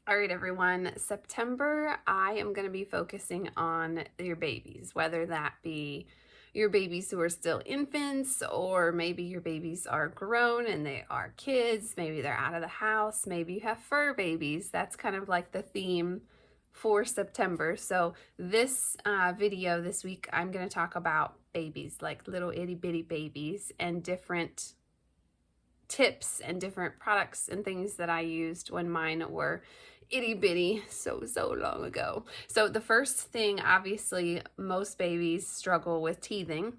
All right, everyone, September, I am going to be focusing on your babies, whether that be your babies who are still infants, or maybe your babies are grown and they are kids, maybe they're out of the house, maybe you have fur babies. That's kind of like the theme for September. So this video this week, I'm going to talk about babies, like little itty bitty babies, and different tips and different products and things that I used when mine were itty bitty so long ago. So the first thing, obviously, most babies struggle with teething.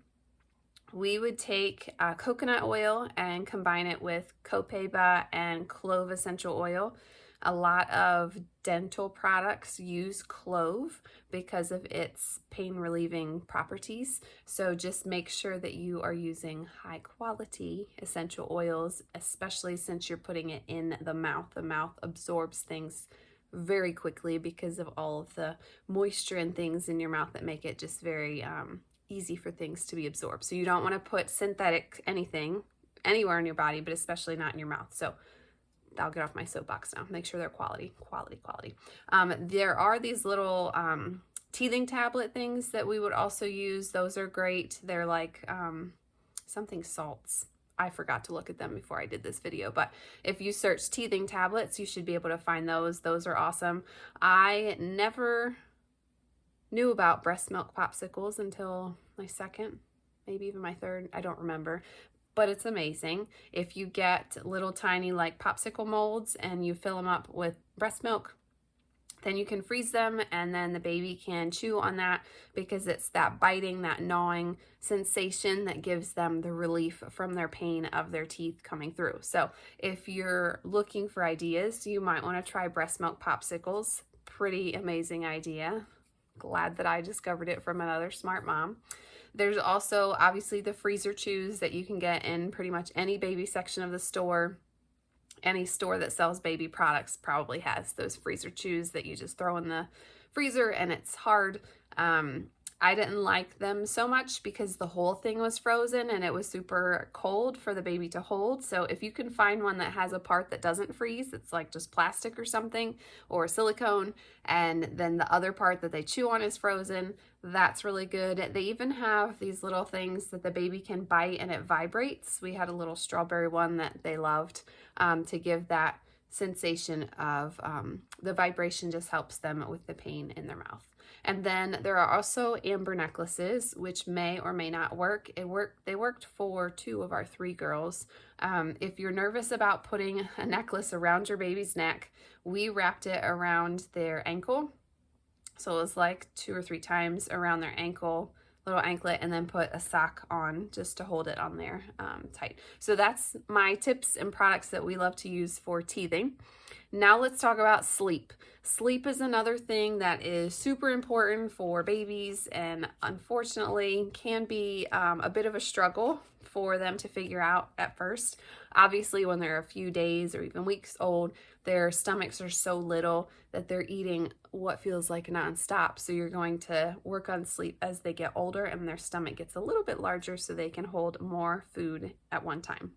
We would take coconut oil and combine it with Copaiba and Clove essential oil. A lot of dental products use Clove because of its pain relieving properties. So just make sure that you are using high quality essential oils, especially since you're putting it in the mouth. The mouth absorbs things very quickly because of all of the moisture and things in your mouth that make it just very easy for things to be absorbed. So you don't want to put synthetic anything anywhere in your body, but especially not in your mouth. So I'll get off my soapbox now. Make sure they're quality. There are these little teething tablet things that we would also use. Those are great. They're like something salts. I forgot to look at them before I did this video, but if you search teething tablets, you should be able to find those. Those are awesome. I never knew about breast milk popsicles until my second, maybe even my third. I don't remember. But it's amazing. If you get little tiny like popsicle molds and you fill them up with breast milk, then you can freeze them and then the baby can chew on that because it's that biting, that gnawing sensation that gives them the relief from their pain of their teeth coming through. So if you're looking for ideas, you might want to try breast milk popsicles. Pretty amazing idea. Glad that I discovered it from another smart mom. There's also obviously the freezer chews that you can get in pretty much any baby section of the store. Any store that sells baby products probably has those freezer chews that you just throw in the freezer and it's hard. I didn't like them so much because the whole thing was frozen and it was super cold for the baby to hold. So if you can find one that has a part that doesn't freeze, it's like just plastic or something or silicone, and then the other part that they chew on is frozen, that's really good. They even have these little things that the baby can bite and it vibrates. We had a little strawberry one that they loved to give that sensation of the vibration just helps them with the pain in their mouth. And then there are also amber necklaces, which may or may not work. They worked for 2 of our 3 girls. If you're nervous about putting a necklace around your baby's neck, we wrapped it around their ankle. So it was like 2 or 3 times around their ankle, little anklet, and then put a sock on just to hold it on there tight. So that's my tips and products that we love to use for teething. Now let's talk about sleep. Sleep is another thing that is super important for babies and unfortunately can be a bit of a struggle for them to figure out at first. Obviously, when they're a few days or even weeks old, their stomachs are so little that they're eating what feels like nonstop. So you're going to work on sleep as they get older and their stomach gets a little bit larger so they can hold more food at one time.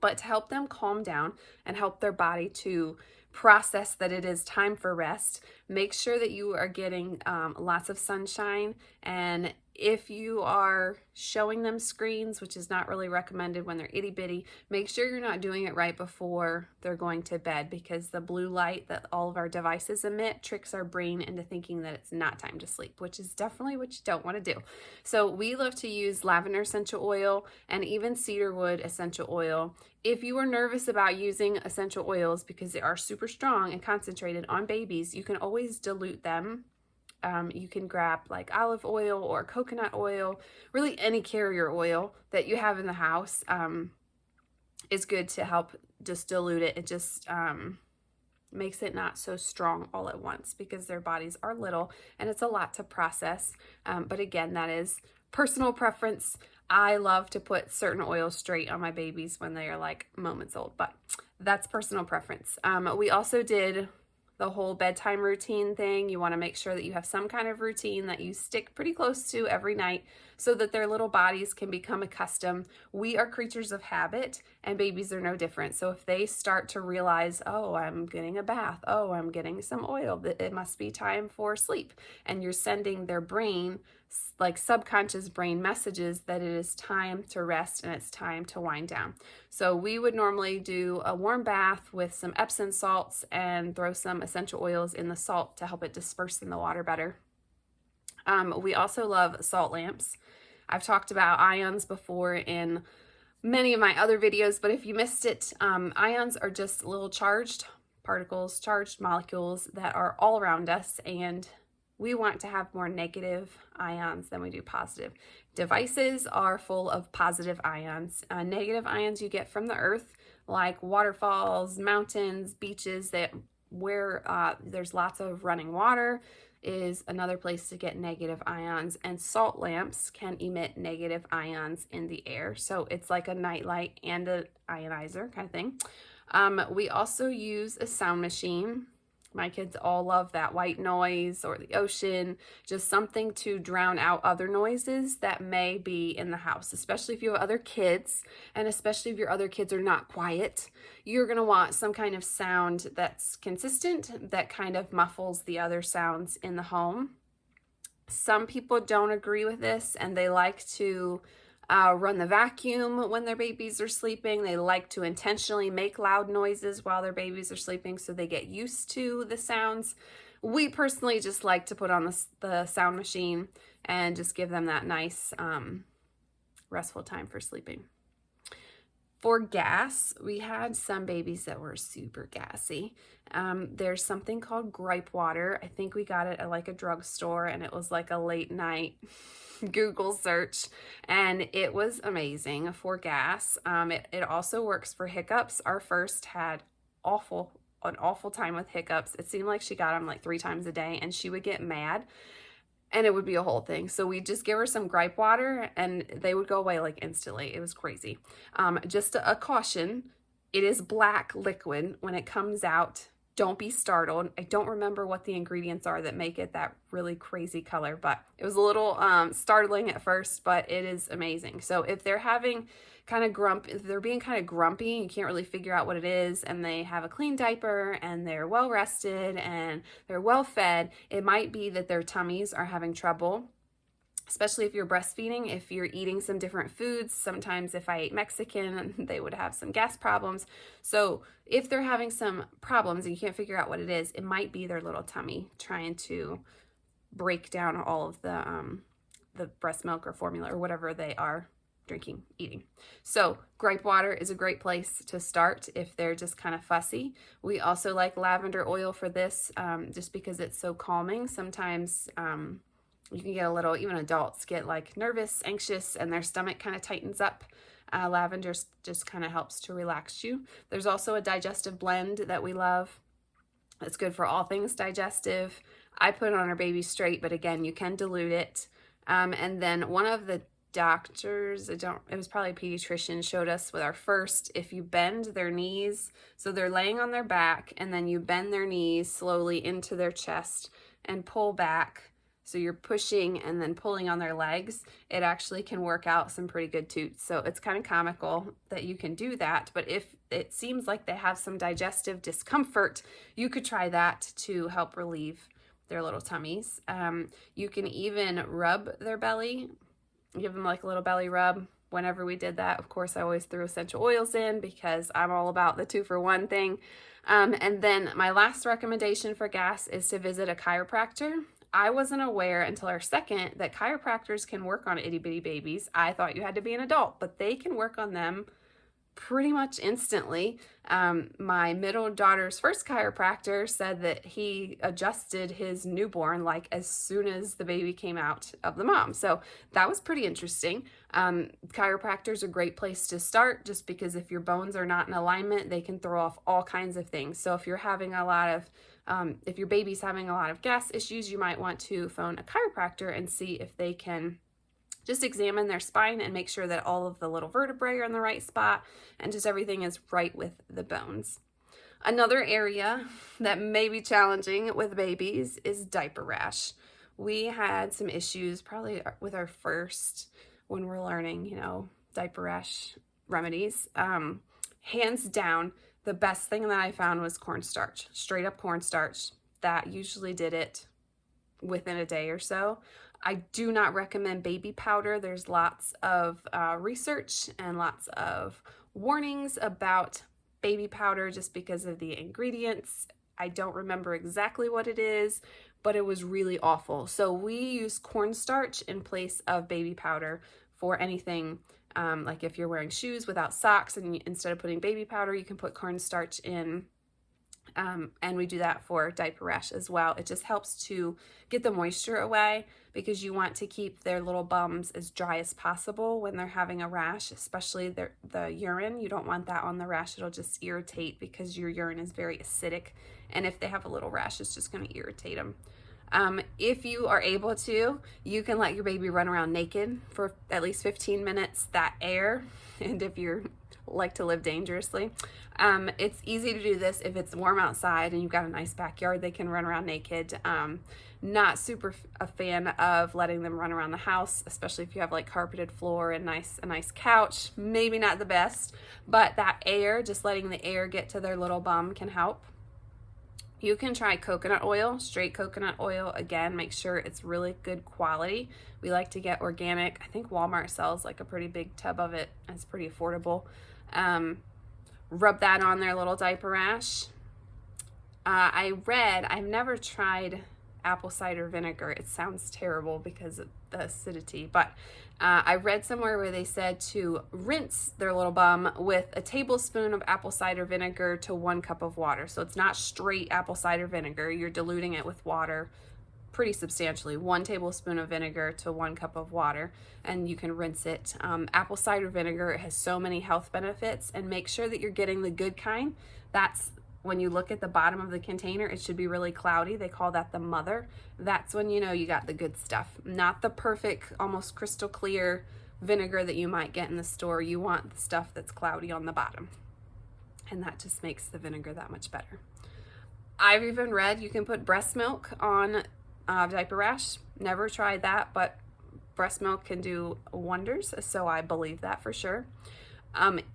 But to help them calm down and help their body to process that it is time for rest, make sure that you are getting lots of sunshine. And if you are showing them screens, which is not really recommended when they're itty bitty, make sure you're not doing it right before they're going to bed because the blue light that all of our devices emit tricks our brain into thinking that it's not time to sleep, which is definitely what you don't want to do. So we love to use lavender essential oil and even cedarwood essential oil. If you are nervous about using essential oils because they are super strong and concentrated on babies, you can always dilute them. You can grab like olive oil or coconut oil, really any carrier oil that you have in the house is good to help just dilute it. It just makes it not so strong all at once because their bodies are little and it's a lot to process. But again, that is personal preference. I love to put certain oils straight on my babies when they are like moments old, but that's personal preference. We also did the whole bedtime routine thing. You want to make sure that you have some kind of routine that you stick pretty close to every night so that their little bodies can become accustomed. We are creatures of habit, and babies are no different. So if they start to realize, oh, I'm getting a bath, oh, I'm getting some oil, it must be time for sleep, and you're sending their brain, like subconscious brain messages, that it is time to rest and it's time to wind down. So we would normally do a warm bath with some Epsom salts and throw some essential oils in the salt to help it disperse in the water better. We also love salt lamps. I've talked about ions before in many of my other videos, but if you missed it, ions are just little charged particles, charged molecules that are all around us, and we want to have more negative ions than we do positive. Devices are full of positive ions. Negative ions you get from the earth, like waterfalls, mountains, beaches, that where there's lots of running water is another place to get negative ions, and salt lamps can emit negative ions in the air. So it's like a nightlight and an ionizer kind of thing. We also use a sound machine. My kids all love that white noise or the ocean, just something to drown out other noises that may be in the house, especially if you have other kids, and especially if your other kids are not quiet. You're going to want some kind of sound that's consistent, that kind of muffles the other sounds in the home. Some people don't agree with this, and they like to run the vacuum when their babies are sleeping. They like to intentionally make loud noises while their babies are sleeping so they get used to the sounds. We personally just like to put on the sound machine and just give them that nice restful time for sleeping. For gas, we had some babies that were super gassy. There's something called gripe water. I think we got it at like a drugstore, and it was like a late night Google search, and it was amazing for gas. It also works for hiccups. Our first had an awful time with hiccups. It seemed like she got them like 3 times a day, and she would get mad, and it would be a whole thing. So we'd just give her some gripe water, and they would go away like instantly. It was crazy. Just a caution, it is black liquid when it comes out. Don't be startled. I don't remember what the ingredients are that make it that really crazy color, but it was a little startling at first, but it is amazing. So if they're having if they're being kind of grumpy, you can't really figure out what it is, and they have a clean diaper and they're well rested and they're well fed, it might be that their tummies are having trouble. Especially if you're breastfeeding, if you're eating some different foods. Sometimes if I ate Mexican, they would have some gas problems. So if they're having some problems and you can't figure out what it is, it might be their little tummy trying to break down all of the breast milk or formula or whatever they are eating. So gripe water is a great place to start if they're just kind of fussy. We also like lavender oil for this, just because it's so calming. Sometimes you can get a little, even adults get like nervous, anxious, and their stomach kind of tightens up. Lavender just kind of helps to relax you. There's also a digestive blend that we love. It's good for all things digestive. I put it on our baby straight, but again, you can dilute it. And then one of the doctors, it was probably a pediatrician, showed us with our first, if you bend their knees, so they're laying on their back, and then you bend their knees slowly into their chest and pull back. So you're pushing and then pulling on their legs. It actually can work out some pretty good toots. So it's kind of comical that you can do that. But if it seems like they have some digestive discomfort, you could try that to help relieve their little tummies. You can even rub their belly, give them like a little belly rub. Whenever we did that, of course, I always threw essential oils in because I'm all about the 2-for-1 thing. And then my last recommendation for gas is to visit a chiropractor. I wasn't aware until our second that chiropractors can work on itty bitty babies. I thought you had to be an adult, but they can work on them pretty much instantly. My middle daughter's first chiropractor said that he adjusted his newborn like as soon as the baby came out of the mom. So that was pretty interesting. Chiropractors are a great place to start, just because if your bones are not in alignment, they can throw off all kinds of things. So if you're having a lot of if your baby's having a lot of gas issues, you might want to phone a chiropractor and see if they can just examine their spine and make sure that all of the little vertebrae are in the right spot and just everything is right with the bones. Another area that may be challenging with babies is diaper rash. we had some issues probably with our first, when we're learning, you know, diaper rash remedies. Hands down, the best thing that I found was cornstarch, straight up cornstarch. That usually did it within a day or so. I do not recommend baby powder. There's lots of research and lots of warnings about baby powder just because of the ingredients. I don't remember exactly what it is, but it was really awful. So we use cornstarch in place of baby powder for anything. Like if you're wearing shoes without socks and instead of putting baby powder, you can put cornstarch in. And we do that for diaper rash as well. It just helps to get the moisture away because you want to keep their little bums as dry as possible when they're having a rash, especially the urine. You don't want that on the rash. It'll just irritate because your urine is very acidic. And if they have a little rash, it's just going to irritate them. If you are able to, you can let your baby run around naked for at least 15 minutes, that air. And if you're like to live dangerously, it's easy to do this if it's warm outside and you've got a nice backyard. They can run around naked. Not super a fan of letting them run around the house, especially if you have like carpeted floor and a nice couch. Maybe not the best, but that air, just letting the air get to their little bum can help. You can try coconut oil, straight coconut oil. Again, make sure it's really good quality. We like to get organic. I think Walmart sells like a pretty big tub of it. It's pretty affordable. Rub that on their little diaper rash. I've never tried apple cider vinegar. It sounds terrible because of the acidity, but I read somewhere where they said to rinse their little bum with a tablespoon of apple cider vinegar to 1 cup of water. So it's not straight apple cider vinegar. You're diluting it with water pretty substantially. 1 tablespoon of vinegar to 1 cup of water, and you can rinse it. Apple cider vinegar has so many health benefits, and make sure that you're getting the good kind. That's when you look at the bottom of the container, it should be really cloudy. They call that the mother. That's when you know you got the good stuff, not the perfect, almost crystal clear vinegar that you might get in the store. You want the stuff that's cloudy on the bottom, and that just makes the vinegar that much better. I've even read you can put breast milk on diaper rash. Never tried that, but breast milk can do wonders, so I believe that for sure.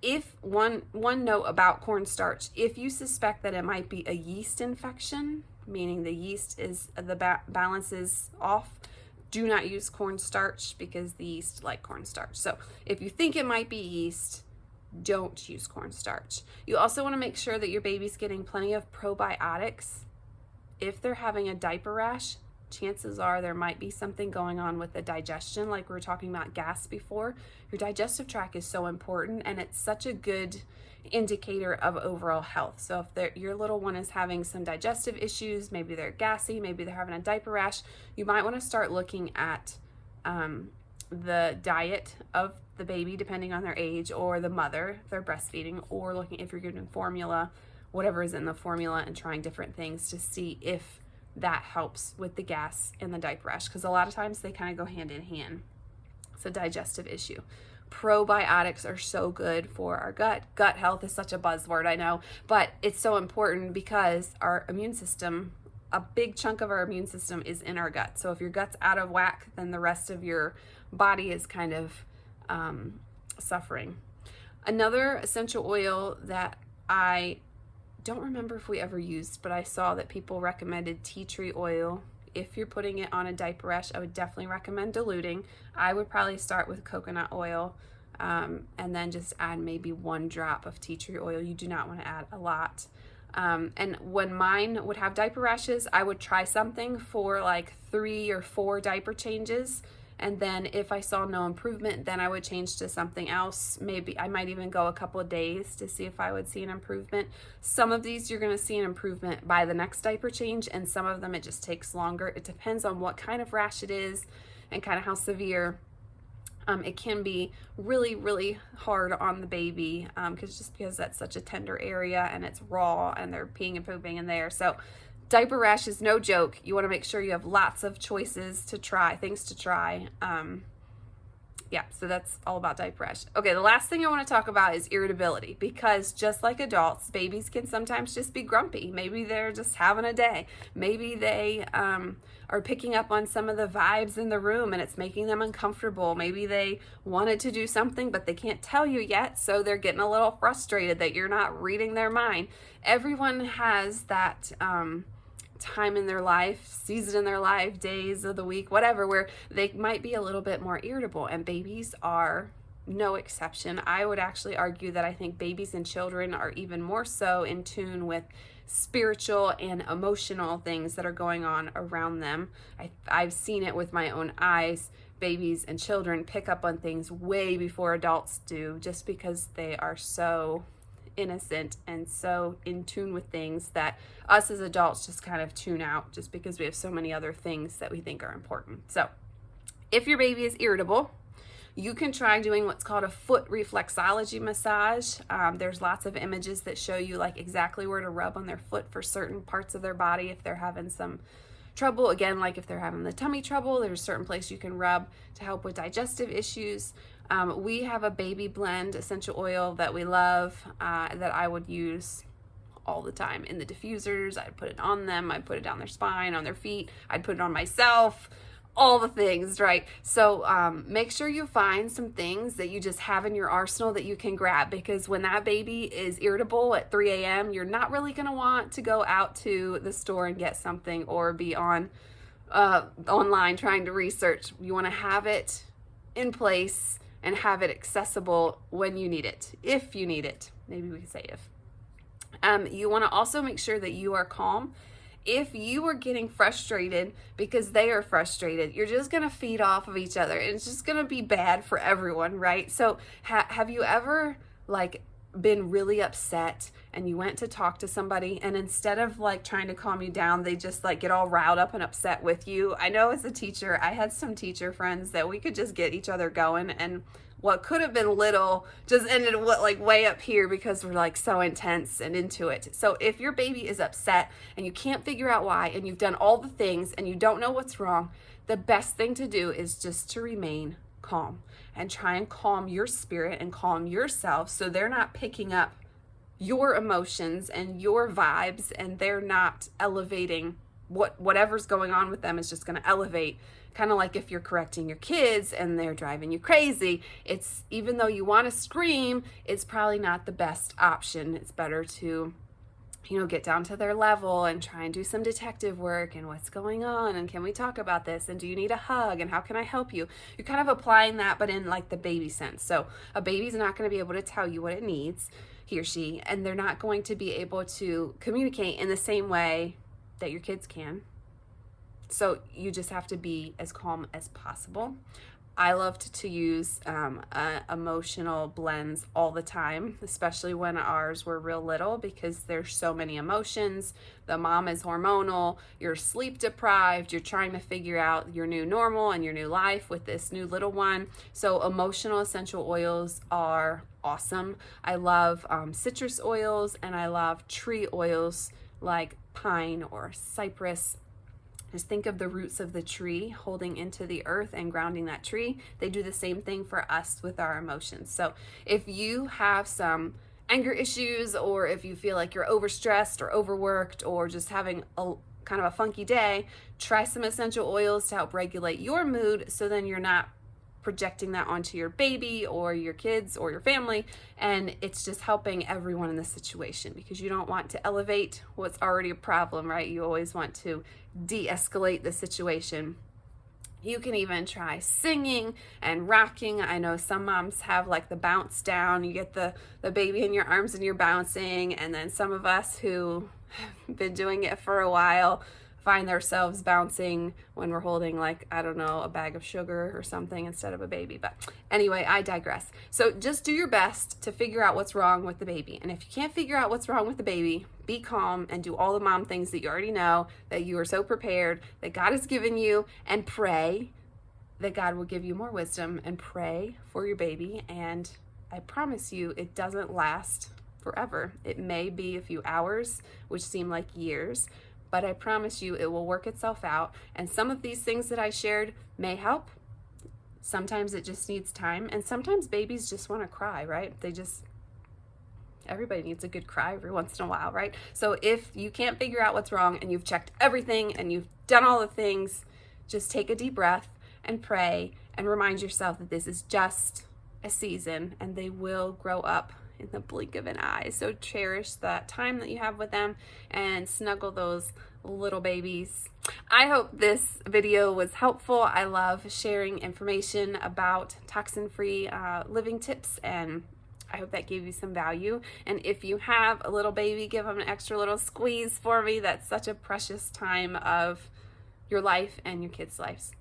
If one note about cornstarch, if you suspect that it might be a yeast infection, meaning the yeast is the balance is off, do not use cornstarch because the yeast like cornstarch. So if you think it might be yeast, don't use cornstarch. You also want to make sure that your baby's getting plenty of probiotics. If they're having a diaper rash, chances are there might be something going on with the digestion, like we were talking about gas before. Your digestive tract is so important, and it's such a good indicator of overall health. So if your little one is having some digestive issues, maybe they're gassy, maybe they're having a diaper rash, you might want to start looking at the diet of the baby, depending on their age, or the mother if they're breastfeeding, or looking if you're giving formula, whatever is in the formula, and trying different things to see if that helps with the gas and the diaper rash, because a lot of times they kind of go hand in hand. It's a digestive issue. Probiotics are so good for our gut. Gut health is such a buzzword, I know, but it's so important because our immune system, a big chunk of our immune system is in our gut. So if your gut's out of whack, then the rest of your body is kind of suffering. Another essential oil that I don't remember if we ever used, but I saw that people recommended tea tree oil. If you're putting it on a diaper rash, I would definitely recommend diluting. I would probably start with coconut oil and then just add maybe 1 drop of tea tree oil. You do not want to add a lot. And when mine would have diaper rashes, I would try something for like 3 or 4 diaper changes. And then if I saw no improvement, then I would change to something else. Maybe I might even go a couple of days to see if I would see an improvement. Some of these you're going to see an improvement by the next diaper change, and some of them it just takes longer. It depends on what kind of rash it is and kind of how severe. It can be really, really hard on the baby because that's such a tender area and it's raw and they're peeing and pooping in there. So diaper rash is no joke. You want to make sure you have lots of choices to try, things to try. Yeah, so that's all about diaper rash. Okay, the last thing I want to talk about is irritability, because just like adults, babies can sometimes just be grumpy. Maybe they're just having a day. Maybe they are picking up on some of the vibes in the room and it's making them uncomfortable. Maybe they wanted to do something but they can't tell you yet, so they're getting a little frustrated that you're not reading their mind. Everyone has that time in their life, season in their life, days of the week, whatever, where they might be a little bit more irritable, and babies are no exception. I would actually argue that I think babies and children are even more so in tune with spiritual and emotional things that are going on around them. I've seen it with my own eyes. Babies and children pick up on things way before adults do, just because they are so innocent and so in tune with things that us as adults just kind of tune out, just because we have so many other things that we think are important. So if your baby is irritable, you can try doing what's called a foot reflexology massage. There's lots of images that show you like exactly where to rub on their foot for certain parts of their body if they're having some trouble. Again, like if they're having the tummy trouble, there's a certain place you can rub to help with digestive issues. We have a baby blend essential oil that we love, that I would use all the time in the diffusers. I'd put it on them. I'd put it down their spine, on their feet. I'd put it on myself, all the things, right? So make sure you find some things that you just have in your arsenal that you can grab, because when that baby is irritable at 3 a.m., you're not really going to want to go out to the store and get something or be on online trying to research. You want to have it in place and have it accessible when you need it, if you need it. Maybe we could say if. You want to also make sure that you are calm. If you are getting frustrated because they are frustrated, you're just going to feed off of each other, and it's just going to be bad for everyone, right? So have you ever like been really upset and you went to talk to somebody, and instead of like trying to calm you down, they just like get all riled up and upset with you? I know as a teacher, I had some teacher friends that we could just get each other going, and what could have been little just ended like way up here because we're like so intense and into it. So if your baby is upset and you can't figure out why, and you've done all the things and you don't know what's wrong, the best thing to do is just to remain calm and try and calm your spirit and calm yourself, so they're not picking up your emotions and your vibes, and they're not elevating whatever's going on with them is just going to elevate. Kind of like if you're correcting your kids and they're driving you crazy, it's, even though you want to scream, it's probably not the best option. It's better to, get down to their level and try and do some detective work and what's going on, and can we talk about this, and do you need a hug, and how can I help you? You're kind of applying that, but in like the baby sense. So a baby's not going to be able to tell you what it needs, he or she, and they're not going to be able to communicate in the same way that your kids can. So you just have to be as calm as possible. I loved to use emotional blends all the time, especially when ours were real little, because there's so many emotions. The mom is hormonal, you're sleep deprived, you're trying to figure out your new normal and your new life with this new little one. So emotional essential oils are awesome. I love citrus oils, and I love tree oils like pine or cypress. Just think of the roots of the tree holding into the earth and grounding that tree. They do the same thing for us with our emotions. So if you have some anger issues, or if you feel like you're overstressed or overworked, or just having a kind of a funky day, try some essential oils to help regulate your mood, so then you're not projecting that onto your baby or your kids or your family, and it's just helping everyone in the situation, because you don't want to elevate what's already a problem, right? You always want to de-escalate the situation. You can even try singing and rocking. I know some moms have like the bounce down. You get the baby in your arms and you're bouncing, and then some of us who have been doing it for a while find ourselves bouncing when we're holding, like, I don't know, a bag of sugar or something instead of a baby. But anyway, I digress. So just do your best to figure out what's wrong with the baby. And if you can't figure out what's wrong with the baby, be calm and do all the mom things that you already know, that you are so prepared, that God has given you, and pray that God will give you more wisdom, and pray for your baby. And I promise you, it doesn't last forever. It may be a few hours, which seem like years, but I promise you it will work itself out. And some of these things that I shared may help. Sometimes it just needs time, and sometimes babies just want to cry, right? Everybody needs a good cry every once in a while, right? So if you can't figure out what's wrong and you've checked everything and you've done all the things, just take a deep breath and pray and remind yourself that this is just a season and they will grow up in the blink of an eye. So cherish that time that you have with them and snuggle those little babies. I hope this video was helpful. I love sharing information about toxin-free living tips, and I hope that gave you some value. And if you have a little baby, give them an extra little squeeze for me. That's such a precious time of your life and your kids' lives.